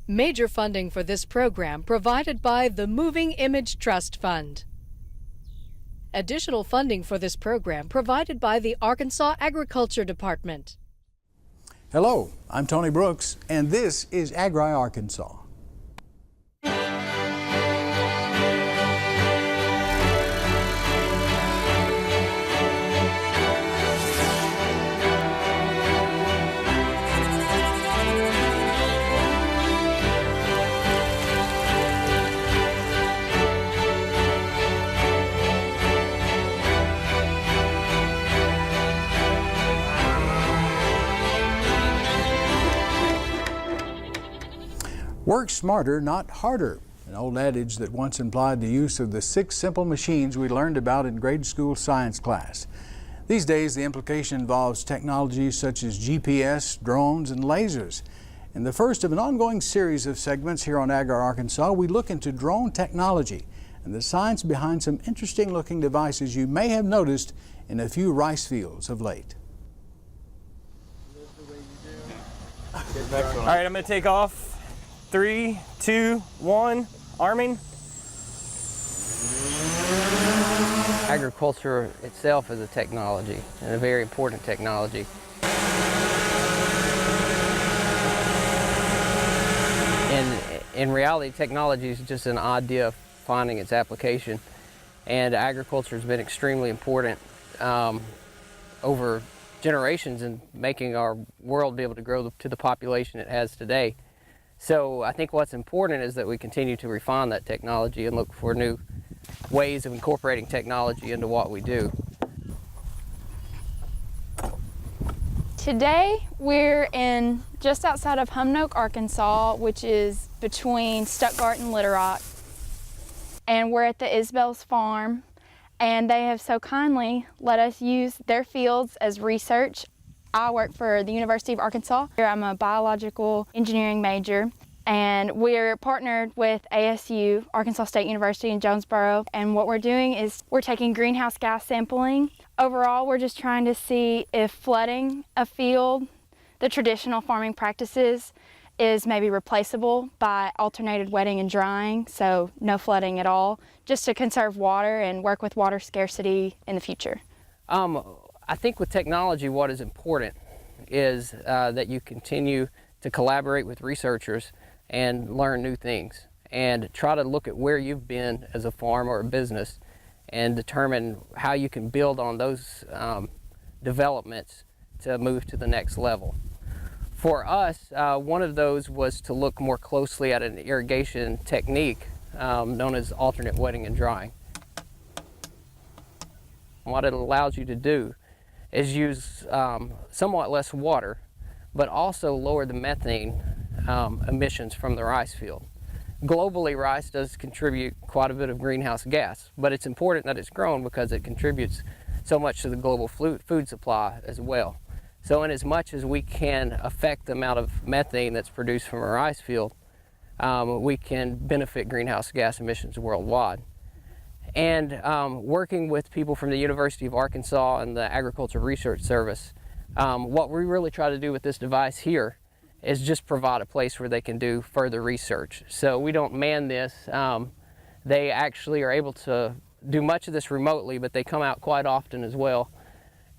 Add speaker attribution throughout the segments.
Speaker 1: Major funding for this program provided by the Moving Image Trust Fund. Additional funding for this program provided by the Arkansas Agriculture Department.
Speaker 2: Hello, I'm Tony Brooks, and this is Agri Arkansas. Work smarter, not harder. An old adage that once implied the use of the 6 simple machines we learned about in grade school science class. These days, the implication involves technologies such as GPS, drones, and lasers. In the first of an ongoing series of segments here on Agri Arkansas, we look into drone technology and the science behind some interesting-looking devices you may have noticed in a few rice fields of late.
Speaker 3: All right, I'm going to take off. 3, 2, 1, arming.
Speaker 4: Agriculture itself is a technology, and a very important technology. In reality, technology is just an idea of finding its application, and agriculture has been extremely important over generations in making our world be able to grow to the population it has today. So I think what's important is that we continue to refine that technology and look for new ways of incorporating technology into what we do.
Speaker 5: Today we're in just outside of Humnoke, Arkansas, which is between Stuttgart and Little Rock. And we're at the Isbell's farm, and they have so kindly let us use their fields as research. I work for the University of Arkansas. I'm a biological engineering major, and we're partnered with ASU, Arkansas State University in Jonesboro. And what we're doing is we're taking greenhouse gas sampling. Overall, we're just trying to see if flooding a field, the traditional farming practices, is maybe replaceable by alternated wetting and drying, so no flooding at all, just to conserve water and work with water scarcity in the future.
Speaker 4: I think with technology, what is important is that you continue to collaborate with researchers and learn new things, and try to look at where you've been as a farm or a business and determine how you can build on those developments to move to the next level. For us, one of those was to look more closely at an irrigation technique known as alternate wetting and drying. What it allows you to do is use somewhat less water, but also lower the methane emissions from the rice field. Globally, rice does contribute quite a bit of greenhouse gas, but it's important that it's grown because it contributes so much to the global food supply as well. So in as much as we can affect the amount of methane that's produced from a rice field, we can benefit greenhouse gas emissions worldwide. And working with people from the University of Arkansas and the Agriculture Research Service, what we really try to do with this device here is just provide a place where they can do further research. So we don't man this. They actually are able to do much of this remotely, but they come out quite often as well.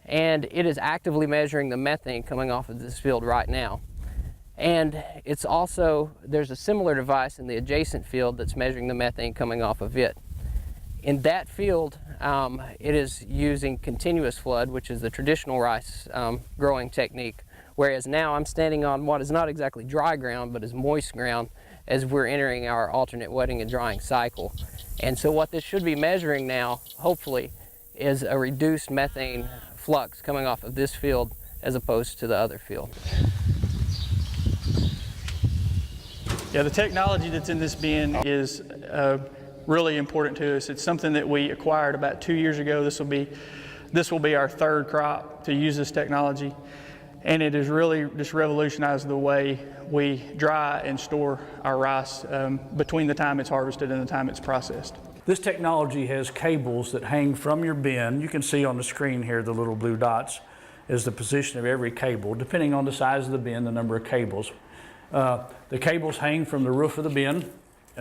Speaker 4: And it is actively measuring the methane coming off of this field right now. And it's also, there's a similar device in the adjacent field that's measuring the methane coming off of it. In that field, it is using continuous flood, which is the traditional rice growing technique, whereas now I'm standing on what is not exactly dry ground, but is moist ground as we're entering our alternate wetting and drying cycle. And so what this should be measuring now, hopefully, is a reduced methane flux coming off of this field as opposed to the other field.
Speaker 3: Yeah, the technology that's in this bin is really important to us. It's something that we acquired about 2 years ago. This will be our third crop to use this technology, and it has really just revolutionized the way we dry and store our rice between the time it's harvested and the time it's processed.
Speaker 6: This technology has cables that hang from your bin. You can see on the screen here the little blue dots is the position of every cable, depending on the size of the bin, the number of cables. The cables hang from the roof of the bin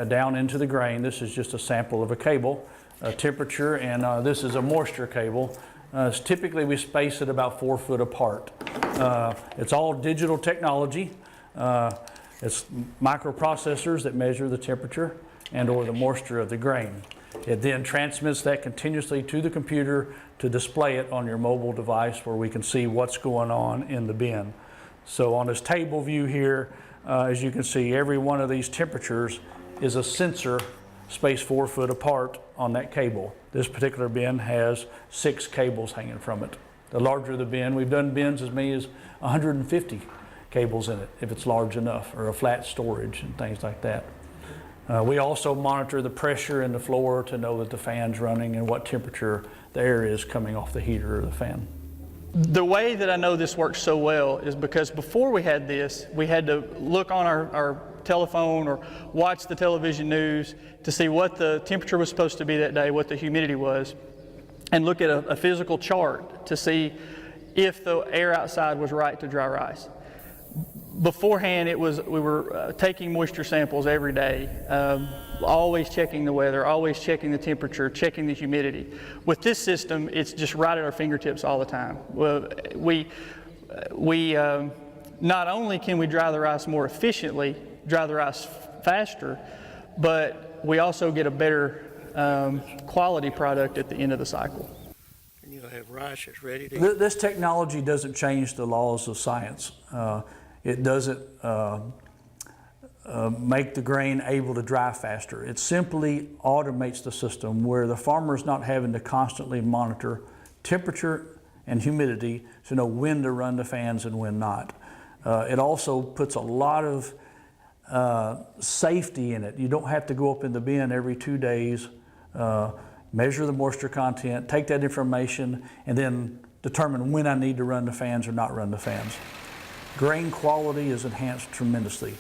Speaker 6: down into the grain. This is just a sample of a cable, temperature, and this is a moisture cable. Typically we space it about 4 foot apart. It's all digital technology. It's microprocessors that measure the temperature and or the moisture of the grain. It then transmits that continuously to the computer to display it on your mobile device where we can see what's going on in the bin. So on this table view here, as you can see, every one of these temperatures is a sensor spaced 4 foot apart on that cable. This particular bin has 6 cables hanging from it. The larger the bin, we've done bins as many as 150 cables in it if it's large enough, or a flat storage and things like that. We also monitor the pressure in the floor to know that the fan's running and what temperature the air is coming off the heater or the fan.
Speaker 3: The way that I know this works so well is because before we had this, we had to look on our telephone or watch the television news to see what the temperature was supposed to be that day, what the humidity was, and look at a physical chart to see if the air outside was right to dry rice. Beforehand, we were taking moisture samples every day, always checking the weather, always checking the temperature, checking the humidity. With this system, it's just right at our fingertips all the time. We not only can we dry the rice more efficiently, dry the rice faster, but we also get a better quality product at the end of the cycle.
Speaker 7: And you'll have rice that's ready to eat.
Speaker 6: This technology doesn't change the laws of science. It doesn't make the grain able to dry faster. It simply automates the system where the farmer is not having to constantly monitor temperature and humidity to know when to run the fans and when not. It also puts a lot of safety in it. You don't have to go up in the bin every 2 days, measure the moisture content, take that information, and then determine when I need to run the fans or not run the fans. Grain quality is enhanced tremendously.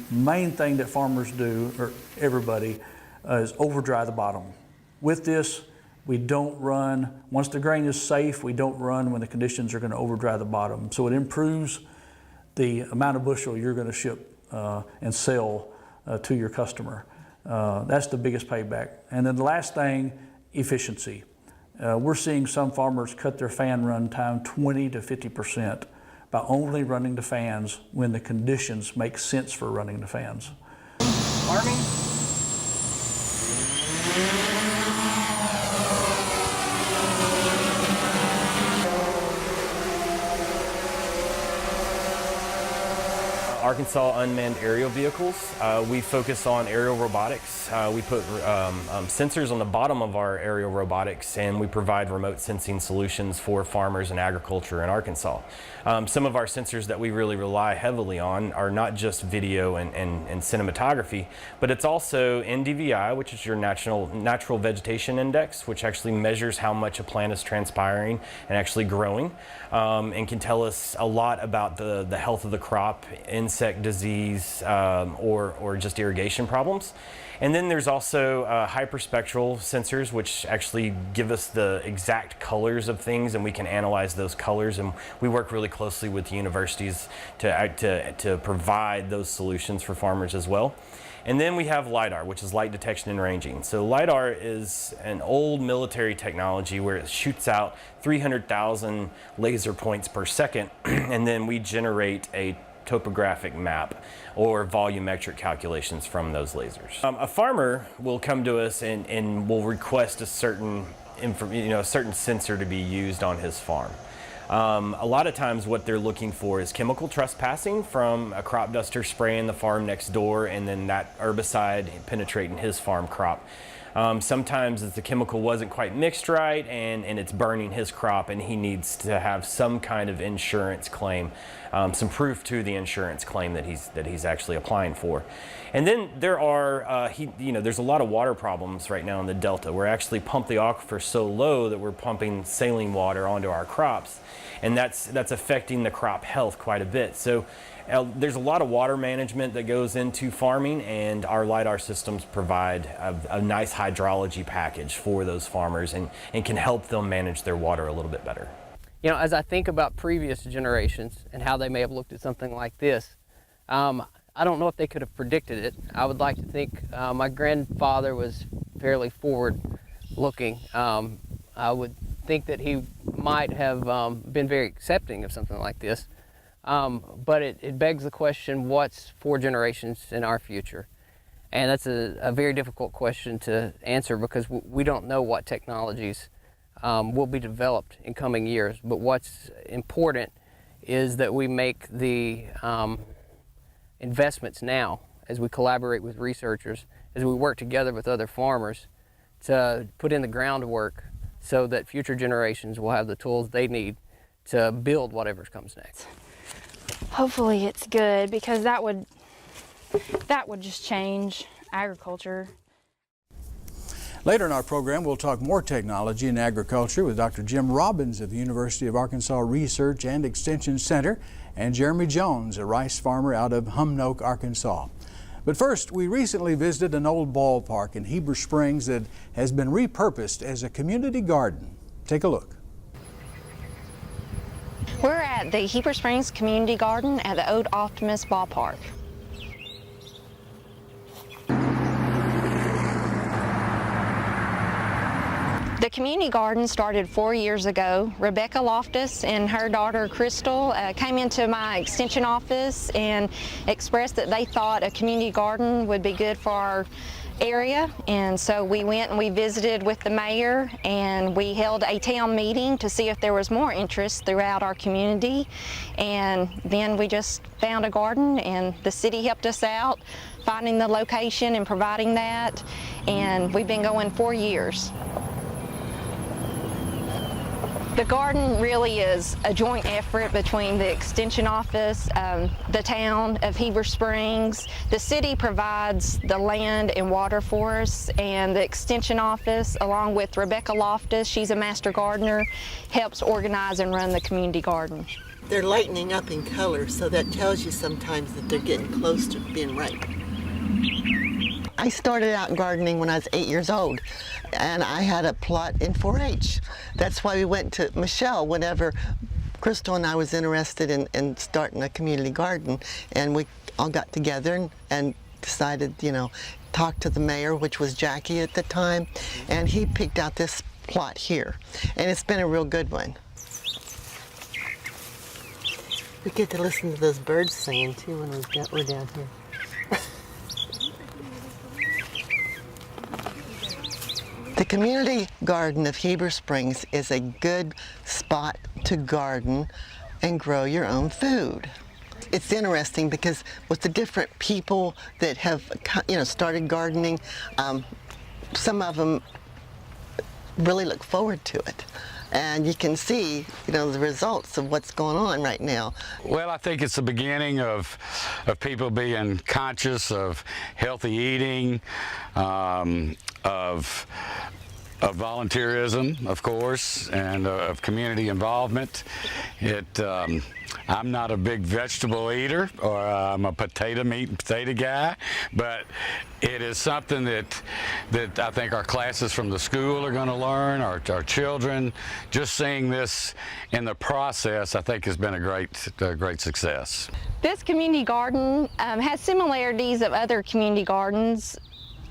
Speaker 6: Main thing that farmers do, or everybody, is over dry the bottom. With this, we don't run, once the grain is safe, we don't run when the conditions are going to over dry the bottom. So it improves the amount of bushel you're going to ship and sell to your customer. That's the biggest payback. And then the last thing, efficiency. We're seeing some farmers cut their fan run time 20 to 50% by only running the fans when the conditions make sense for running the fans.
Speaker 4: Army?
Speaker 8: Arkansas Unmanned aerial vehicles. We focus on aerial robotics. We put sensors on the bottom of our aerial robotics, and we provide remote sensing solutions for farmers and agriculture in Arkansas. Some of our sensors that we really rely heavily on are not just video and cinematography, but it's also NDVI, which is your natural vegetation index, which actually measures how much a plant is transpiring and actually growing, and can tell us a lot about the health of the crop, insect disease, or just irrigation problems. And then there's also hyperspectral sensors, which actually give us the exact colors of things, and we can analyze those colors. And we work really closely with the universities to provide those solutions for farmers as well. And then we have LiDAR, which is light detection and ranging. So LiDAR is an old military technology where it shoots out 300,000 laser points per second, and then we generate a topographic map or volumetric calculations from those lasers. A farmer will come to us and will request a certain sensor to be used on his farm. A lot of times what they're looking for is chemical trespassing from a crop duster spraying the farm next door and then that herbicide penetrating his farm crop. Sometimes the chemical wasn't quite mixed right and it's burning his crop, and he needs to have some kind of insurance claim, some proof to the insurance claim that he's actually applying for. And then there are, there's a lot of water problems right now in the Delta. We're actually pumped the aquifer so low that we're pumping saline water onto our crops, and that's affecting the crop health quite a bit. So there's a lot of water management that goes into farming, and our LiDAR systems provide a nice hydrology package for those farmers and can help them manage their water a little bit better.
Speaker 4: You know, as I think about previous generations and how they may have looked at something like this, I I don't know if they could have predicted it. I would like to think my grandfather was fairly forward-looking. I would think that he might have been very accepting of something like this. But it begs the question, what's 4 generations in our future? And that's a very difficult question to answer because we don't know what technologies will be developed in coming years. But what's important is that we make the investments now as we collaborate with researchers, as we work together with other farmers to put in the groundwork so that future generations will have the tools they need to build whatever comes next.
Speaker 5: Hopefully it's good, because that would just change agriculture.
Speaker 2: Later in our program, we'll talk more technology in agriculture with Dr. Jim Robbins of the University of Arkansas Research and Extension Center and Jeremy Jones, a rice farmer out of Humnoke, Arkansas. But first, we recently visited an old ballpark in Heber Springs that has been repurposed as a community garden. Take a look.
Speaker 9: We're at the Heber Springs Community Garden at the Old Optimus Ballpark. The community garden started 4 years ago. Rebecca Loftus and her daughter Crystal came into my extension office and expressed that they thought a community garden would be good for our area, and so we went and we visited with the mayor, and we held a town meeting to see if there was more interest throughout our community, and then we just found a garden, and the city helped us out finding the location and providing that, and we've been going 4 years. The garden really is a joint effort between the Extension Office, the town of Heber Springs. The city provides the land and water for us, and the Extension Office, along with Rebecca Loftus, she's a master gardener, helps organize and run the community garden.
Speaker 10: They're lightening up in color, so that tells you sometimes that they're getting close to being ripe. I started out gardening when I was 8 years old, and I had a plot in 4-H. That's why we went to Michelle whenever Crystal and I was interested in starting a community garden, and we all got together and decided, you know, talk to the mayor, which was Jackie at the time, and he picked out this plot here, and it's been a real good one. We get to listen to those birds singing too when we're down here. The community garden of Heber Springs is a good spot to garden and grow your own food. It's interesting because with the different people that have, you know, started gardening, some of them really look forward to it. And you can see, you know, the results of what's going on right now.
Speaker 11: Well, I think it's the beginning of people being conscious of healthy eating, of volunteerism, of course, and of community involvement. I'm not a big vegetable eater, or I'm a potato guy, but it is something that I think our classes from the school are going to learn, our children. Just seeing this in the process, I think, has been a great success.
Speaker 9: This community garden has similarities of other community gardens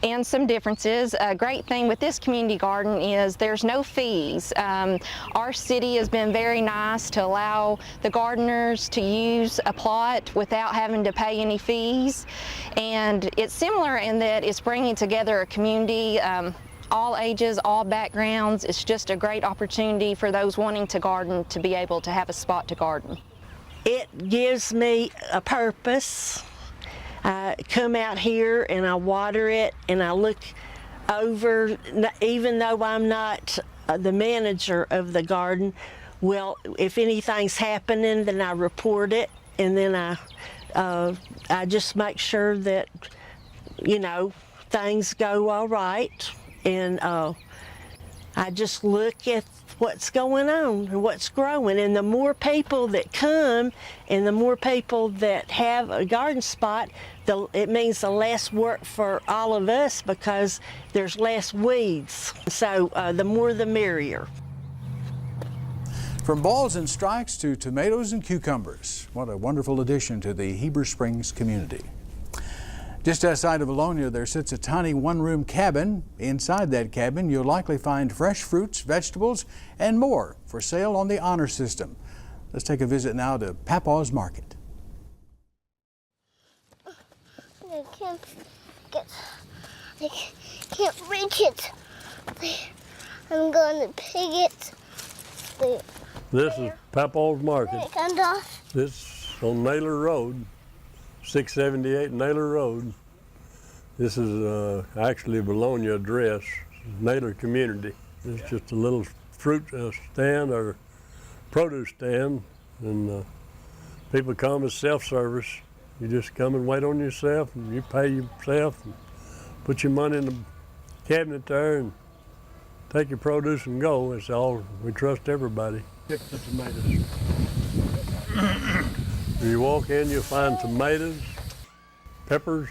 Speaker 9: and some differences. A great thing with this community garden is there's no fees. Our city has been very nice to allow the gardeners to use a plot without having to pay any fees. And it's similar in that it's bringing together a community, all ages, all backgrounds. It's just a great opportunity for those wanting to garden to be able to have a spot to garden.
Speaker 12: It gives me a purpose. I come out here and I water it and I look over, even though I'm not the manager of the garden, well, if anything's happening, then I report it, and then I just make sure that, you know, things go all right, and I just look at what's going on and what's growing. And the more people that come and the more people that have a garden spot, it means the less work for all of us because there's less weeds. So the more the merrier.
Speaker 2: From balls and strikes to tomatoes and cucumbers, what a wonderful addition to the Heber Springs community. Just outside of Vilonia, there sits a tiny one-room cabin. Inside that cabin, you'll likely find fresh fruits, vegetables, and more for sale on the honor system. Let's take a visit now to Paw Paws Market.
Speaker 13: I can't reach it. I'm going to pig it.
Speaker 14: This is Paw Paws Market. This is on Naylor Road, 678 Naylor Road. This is actually Vilonia address, Naylor community. It's just a little fruit stand or produce stand, and people come as self-service. You just come and wait on yourself, and you pay yourself, and put your money in the cabinet there, and take your produce and go. It's all, we trust everybody. Pick the tomatoes. When you walk in, you'll find tomatoes, peppers,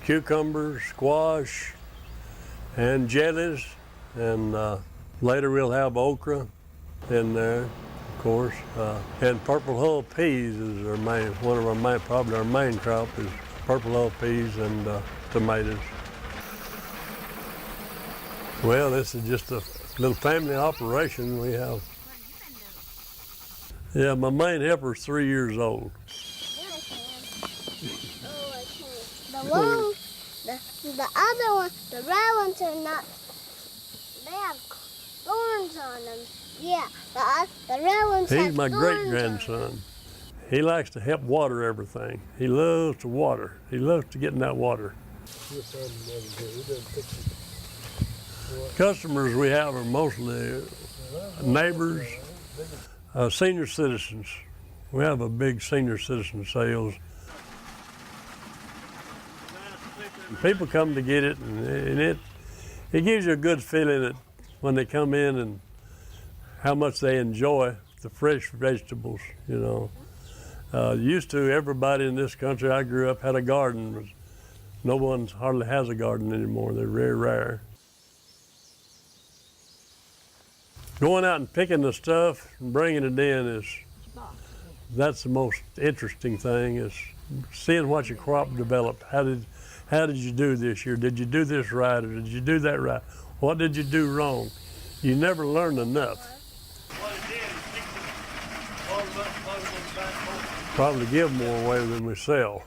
Speaker 14: cucumbers, squash, and jellies, and later we'll have okra in there, of course, and purple hull peas is our main, probably our main crop is purple hull peas and tomatoes. Well, this is just a little family operation we have. Yeah, my main helper's 3 years old.
Speaker 13: The other one, the red ones are not, they have thorns on them. Yeah, the red ones have thorns.
Speaker 14: He's my great-grandson. He likes to help water everything. He loves to water. He loves to get in that water. Customers we have are mostly neighbors, senior citizens. We have a big senior citizen sales. People come to get it, and it gives you a good feeling that when they come in and how much they enjoy the fresh vegetables, you know. Used to, everybody in this country I grew up had a garden. No one hardly has a garden anymore. They're very rare. Going out and picking the stuff and bringing it in that's the most interesting thing, is seeing what your crop developed. How did you do this year? Did you do this right, or did you do that right? What did you do wrong? You never learn enough. Probably give more away than we sell.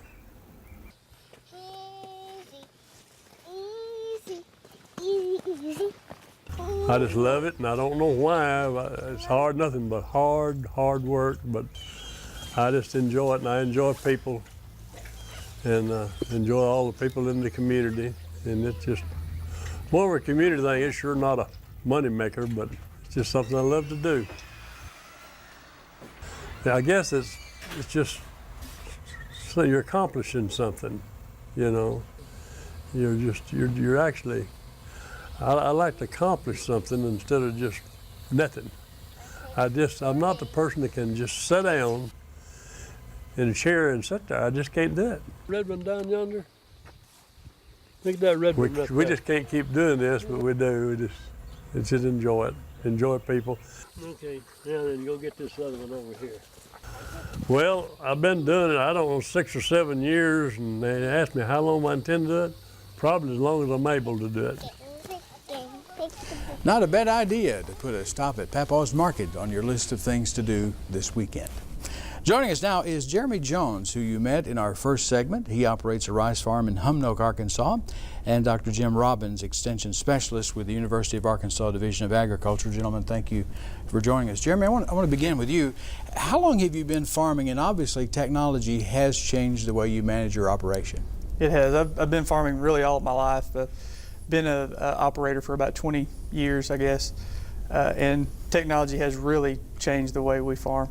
Speaker 14: I just love it, and I don't know why. It's hard, nothing but hard work, but I just enjoy it, and I enjoy people, and enjoy all the people in the community. And it's just more of a community thing. It's sure not a money maker, but it's just something I love to do. Yeah, I guess it's just so you're accomplishing something, you know. You're actually, I like to accomplish something instead of just nothing. I'm not the person that can just sit down in a chair and sit there. I just can't do it. Red one down yonder? Look at that red one. We just can't keep doing this, but we do. We just enjoy it. Enjoy people. Okay, now then go get this other one over here. Well, I've been doing it, I don't know, 6 or 7 years, and they asked me how long I intend to do it. Probably as long as I'm able to do it.
Speaker 2: Not a bad idea to put a stop at Paw Paws Market on your list of things to do this weekend. Joining us now is Jeremy Jones, who you met in our first segment. He operates a rice farm in Unmanned, Arkansas, and Dr. Jim Robbins, Extension Specialist with the University of Arkansas Division of Agriculture. Gentlemen, thank you for joining us. Jeremy, I want to begin with you. How long have you been farming? And obviously technology has changed the way you manage your operation.
Speaker 3: It has. I've been farming really all of my life. Been an operator for about 20 years, I guess, and technology has really changed the way we farm.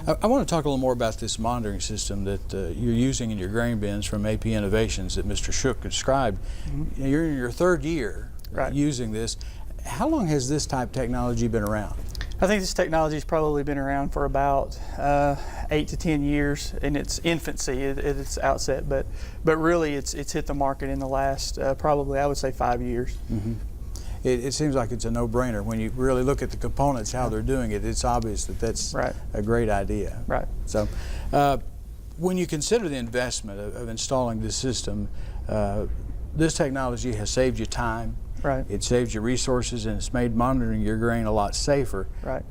Speaker 2: I want to talk a little more about this monitoring system that you're using in your grain bins from AP Innovations that Mr. Shook described. Mm-hmm. You're in your third year using this. How long has this type of technology been around?
Speaker 3: I think this technology has probably been around for about 8 to 10 years in its infancy, at its outset, but really it's hit the market in the last probably, I would say, 5 years.
Speaker 2: Mm-hmm. It seems like it's a no-brainer. When you really look at the components, how they're doing it, it's obvious that that's a great idea.
Speaker 3: Right.
Speaker 2: So When you consider the investment of installing this system, this technology has saved you time.
Speaker 3: Right.
Speaker 2: It saves you resources, and it's made monitoring your grain a lot safer.
Speaker 3: Right.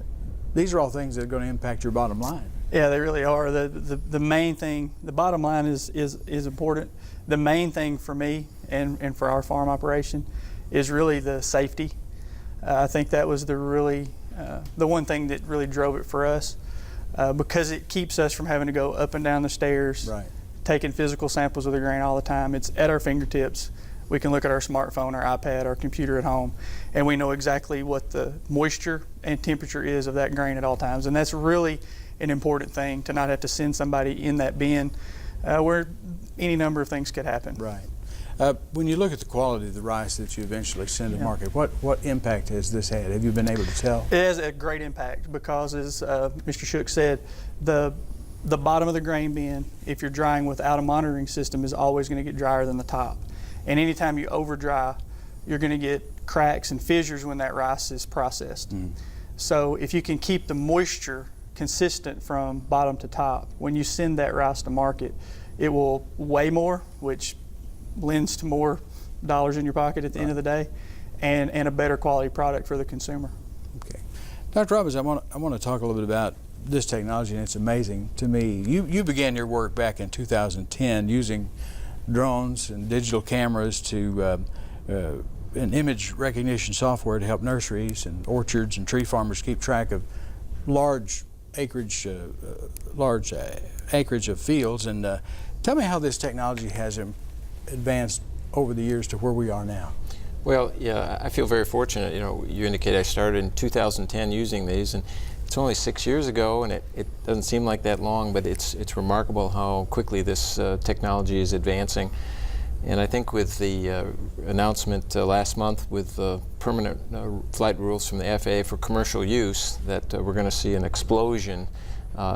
Speaker 2: These are all things that are going to impact your bottom line.
Speaker 3: Yeah, they really are. The main thing, the bottom line is important. The main thing for me and for our farm operation is really the safety. I think that was the one thing that really drove it for us, because it keeps us from having to go up and down the stairs,
Speaker 2: right,
Speaker 3: taking physical samples of the grain all the time. It's at our fingertips. We can look at our smartphone, our iPad, our computer at home, and we know exactly what the moisture and temperature is of that grain at all times. And that's really an important thing, to not have to send somebody in that bin where any number of things could happen.
Speaker 2: Right. When you look at the quality of the rice that you eventually send to market, what impact has this had? Have you been able to tell?
Speaker 3: It has a great impact, because, as Mr. Shook said, the bottom of the grain bin, if you're drying without a monitoring system, is always going to get drier than the top. And anytime you over dry, you're going to get cracks and fissures when that rice is processed. So if you can keep the moisture consistent from bottom to top, when you send that rice to market, it will weigh more, which lends to more dollars in your pocket at the end of the day, and a better quality product for the consumer.
Speaker 2: Okay. Dr. Robbins, I want to talk a little bit about this technology, and it's amazing to me. You began your work back in 2010 using drones and digital cameras to and image recognition software to help nurseries and orchards and tree farmers keep track of large acreage of fields. And tell me how this technology has advanced over the years to where we are now.
Speaker 15: Well, yeah, I feel very fortunate. You know, you indicated I started in 2010 using these, and it's only 6 years ago, and it doesn't seem like that long, but it's remarkable how quickly this technology is advancing. And I think with the announcement last month with permanent flight rules from the FAA for commercial use, that we're going to see an explosion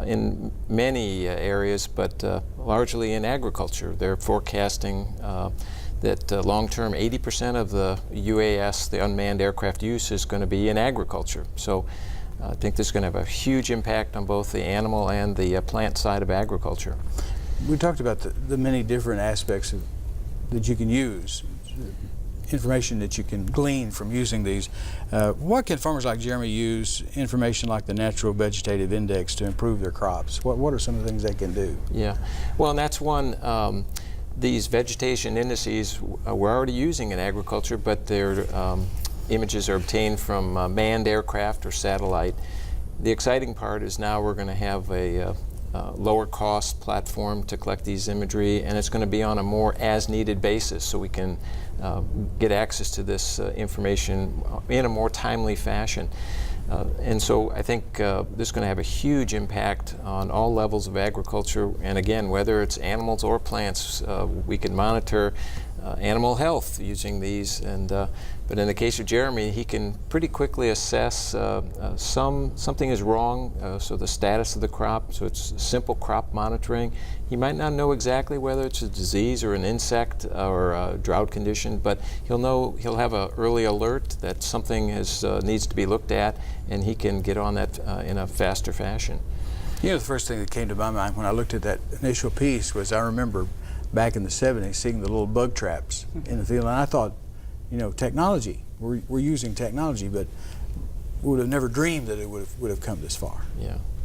Speaker 15: in many areas, but largely in agriculture. They're forecasting that long-term 80% of the UAS, the unmanned aircraft use, is going to be in agriculture. So I think this is going to have a huge impact on both the animal and the plant side of agriculture.
Speaker 2: We talked about the many different aspects that you can use, information that you can glean from using these. What can farmers like Jeremy use, information like the Natural Vegetative Index, to improve their crops? What are some of the things they can do?
Speaker 15: Yeah, well, and that's one. These vegetation indices we're already using in agriculture, but their images are obtained from manned aircraft or satellite. The exciting part is now we're going to have a lower cost platform to collect these imagery, and it's going to be on a more as-needed basis, so we can get access to this information in a more timely fashion. And so I think this is going to have a huge impact on all levels of agriculture, and again, whether it's animals or plants, we can monitor animal health using these. And but in the case of Jeremy, he can pretty quickly assess something is wrong, so the status of the crop, so it's simple crop monitoring. He might not know exactly whether it's a disease or an insect or a drought condition, but he'll have an early alert that something needs to be looked at, and he can get on that in a faster fashion.
Speaker 2: You know, the first thing that came to my mind when I looked at that initial piece was, I remember back in the 70s seeing the little bug traps in the field, and I thought, you know, technology, we're using technology, but we would have never dreamed that it would have come this far.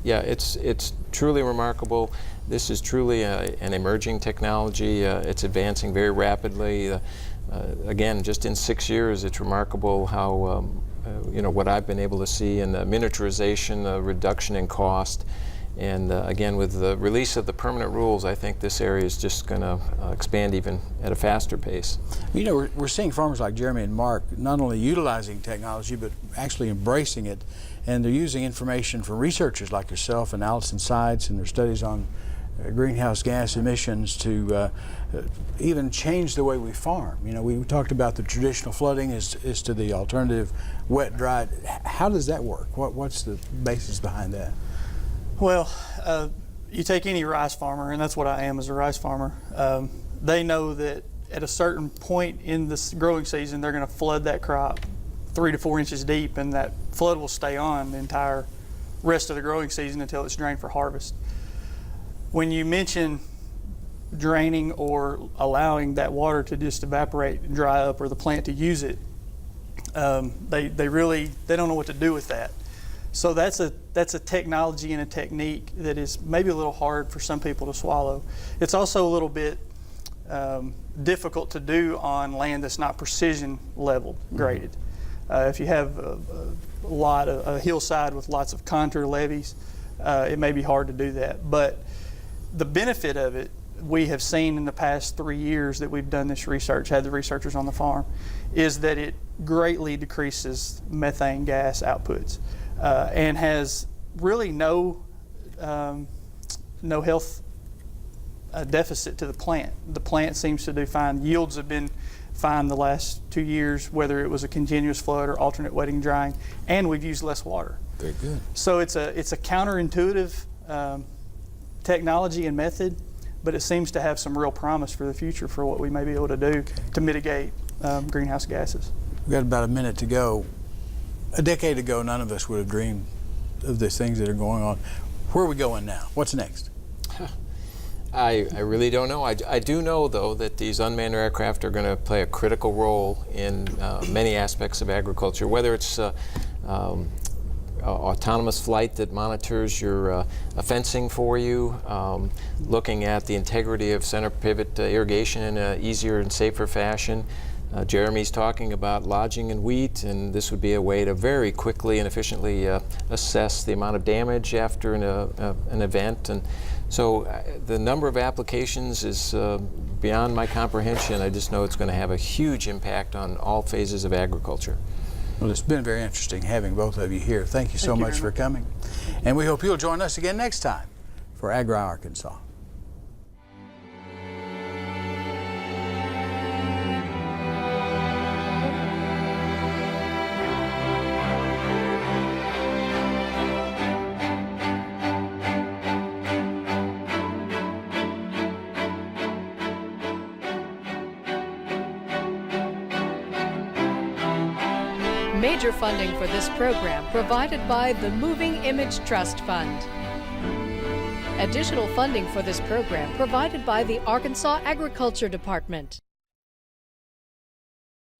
Speaker 15: Yeah, it's truly remarkable. This is truly an emerging technology. It's advancing very rapidly. Again, just in 6 years, it's remarkable how you know, what I've been able to see in the miniaturization, the reduction in cost. And again, with the release of the permanent rules, I think this area is just going to expand even at a faster pace.
Speaker 2: You know, we're seeing farmers like Jeremy and Mark not only utilizing technology, but actually embracing it. And they're using information from researchers like yourself and Allison Sides and their studies on greenhouse gas emissions to even change the way we farm. You know, we talked about the traditional flooding as to the alternative wet dry. How does that work? What's the basis behind that?
Speaker 3: Well, you take any rice farmer, and that's what I am as a rice farmer, they know that at a certain point in this growing season, they're going to flood that crop 3 to 4 inches deep, and that flood will stay on the entire rest of the growing season until it's drained for harvest. when you mention draining or allowing that water to just evaporate and dry up, or the plant to use it, they don't know what to do with that. So that's a technology and a technique that is maybe a little hard for some people to swallow. It's also a little bit difficult to do on land that's not precision leveled, graded. If you have a hillside with lots of contour levees, it may be hard to do that. But the benefit of it, we have seen in the past 3 years that we've done this research, had the researchers on the farm, is that it greatly decreases methane gas outputs and has really no health deficit to the plant. The plant seems to do fine. Yields have been fine the last 2 years, whether it was a continuous flood or alternate wetting drying, and we've used less water.
Speaker 2: Very good.
Speaker 3: So it's a counterintuitive technology and method, but it seems to have some real promise for the future for what we may be able to do to mitigate greenhouse gases.
Speaker 2: We've got about a minute to go. A decade ago, none of us would have dreamed of these things that are going on. Where are we going now? What's next?
Speaker 15: I really don't know. I do know, though, that these unmanned aircraft are going to play a critical role in many aspects of agriculture, whether it's autonomous flight that monitors your fencing for you, looking at the integrity of center pivot irrigation in an easier and safer fashion. Jeremy's talking about lodging in wheat, and this would be a way to very quickly and efficiently assess the amount of damage after an event. And so the number of applications is beyond my comprehension. I just know it's going to have a huge impact on all phases of agriculture.
Speaker 2: Well, it's been very interesting having both of you here. Thank you so much for coming. And we hope you'll join us again next time for Agri Arkansas.
Speaker 1: Major funding for this program provided by the Moving Image Trust Fund. Additional funding for this program provided by the Arkansas Agriculture Department.